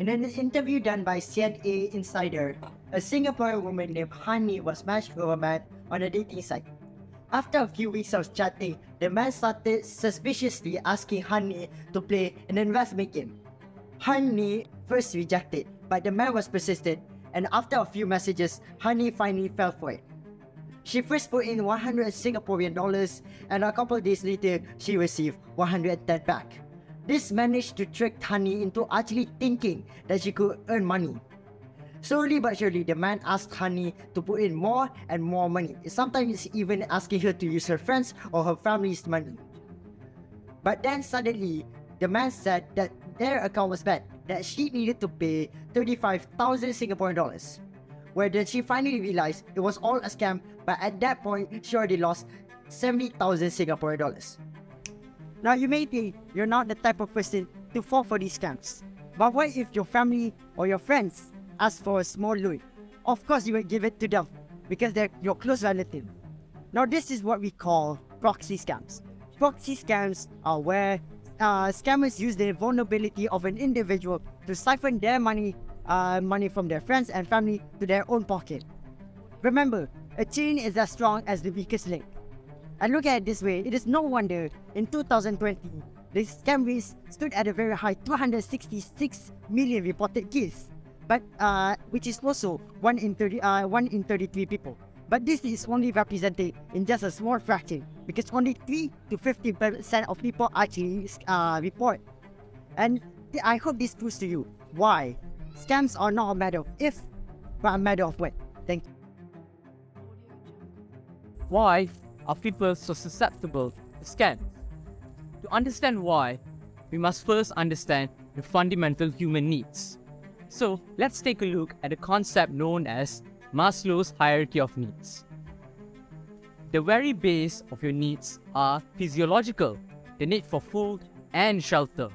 In an interview done by CNA Insider, a Singaporean woman named Hani was matched with a man on a dating site. After a few weeks of chatting, the man started suspiciously asking Hani to play an investment game. Hani first rejected, but the man was persistent, and after a few messages, Hani finally fell for it. She first put in 100 Singaporean dollars, and a couple of days later, she received 110 back. This managed to trick Hani into actually thinking that she could earn money. Slowly but surely, the man asked Hani to put in more and more money, sometimes even asking her to use her friends or her family's money. But then suddenly, the man said that their account was bad, that she needed to pay 35,000 Singaporean dollars. Where then she finally realized it was all a scam, but at that point, she already lost 70,000 Singaporean dollars. Now you may think you're not the type of person to fall for these scams. But what if your family or your friends ask for a small loan? Of course you will give it to them because they're your close relative. Now this is what we call proxy scams. Proxy scams are where scammers use the vulnerability of an individual to siphon their money from their friends and family to their own pocket. Remember, a chain is as strong as the weakest link. And look at it this way, it is no wonder in 2020, the scam rates stood at a very high 266 million reported cases, but which is also 1 in 33 people. But this is only represented in just a small fraction because only 3 to 50% of people actually report. And I hope this proves to you why scams are not a matter of if, but a matter of when. Thank you. Why are people so susceptible to scams? To understand why, we must first understand the fundamental human needs. So let's take a look at a concept known as Maslow's hierarchy of needs. The very base of your needs are physiological, the need for food and shelter.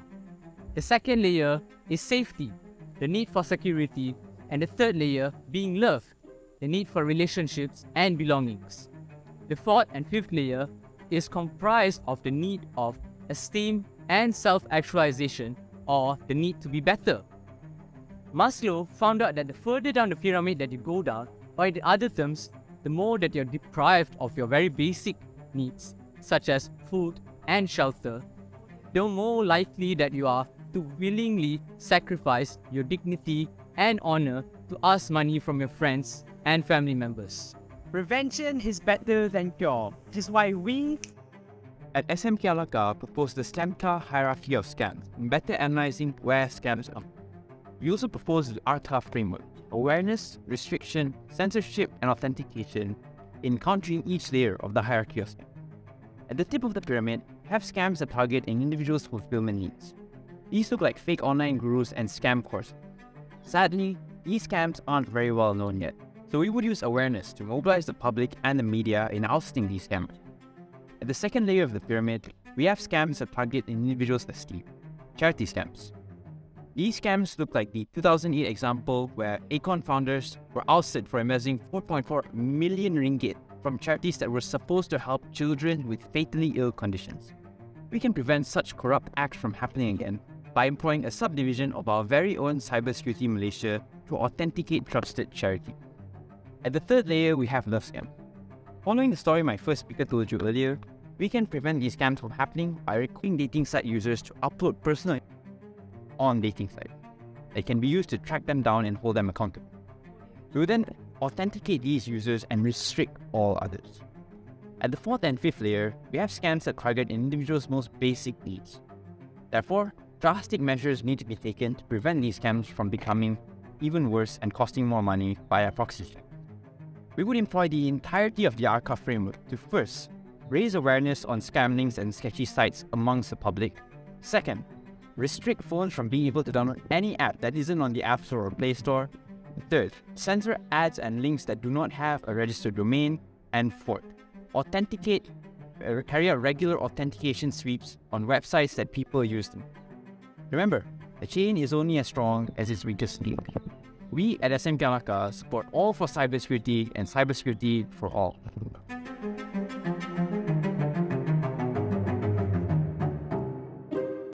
The second layer is safety, the need for security, and the third layer being love, the need for relationships and belongings. The fourth and fifth layer is comprised of the need of esteem and self-actualization, or the need to be better. Maslow found out that the further down the pyramid that you go down, or in other terms, the more that you're deprived of your very basic needs, such as food and shelter, the more likely that you are to willingly sacrifice your dignity and honor to ask money from your friends and family members. Prevention is better than cure. This is why we at SMK Alor propose the SMK hierarchy of scams, better analyzing where scams are. We also propose the Akar framework, awareness, restriction, censorship, and authentication in countering each layer of the hierarchy of scams. At the tip of the pyramid, we have scams that target an individual's fulfillment needs. These look like fake online gurus and scam courses. Sadly, these scams aren't very well known yet, so we would use awareness to mobilize the public and the media in ousting these scammers. At the second layer of the pyramid, we have scams that target an individual's esteem, charity scams. These scams look like the 2008 example where Acorn founders were ousted for embezzling 4.4 million ringgit from charities that were supposed to help children with fatally ill conditions. We can prevent such corrupt acts from happening again by employing a subdivision of our very own Cybersecurity Malaysia to authenticate trusted charity. At the third layer, we have love scam. Following the story my first speaker told you earlier, we can prevent these scams from happening by requiring dating site users to upload personal on dating sites. They can be used to track them down and hold them accountable. We will then authenticate these users and restrict all others. At the fourth and fifth layer, we have scams that target an individual's most basic needs. Therefore, drastic measures need to be taken to prevent these scams from becoming even worse and costing more money via proxy scams. We would employ the entirety of the Akar framework to first, raise awareness on scam links and sketchy sites amongst the public. Second, restrict phones from being able to download any app that isn't on the App Store or Play Store. Third, censor ads and links that do not have a registered domain. And fourth, carry out regular authentication sweeps on websites that people use them. Remember, the chain is only as strong as its weakest link. We at SMK Alor support all for cybersecurity and cybersecurity for all.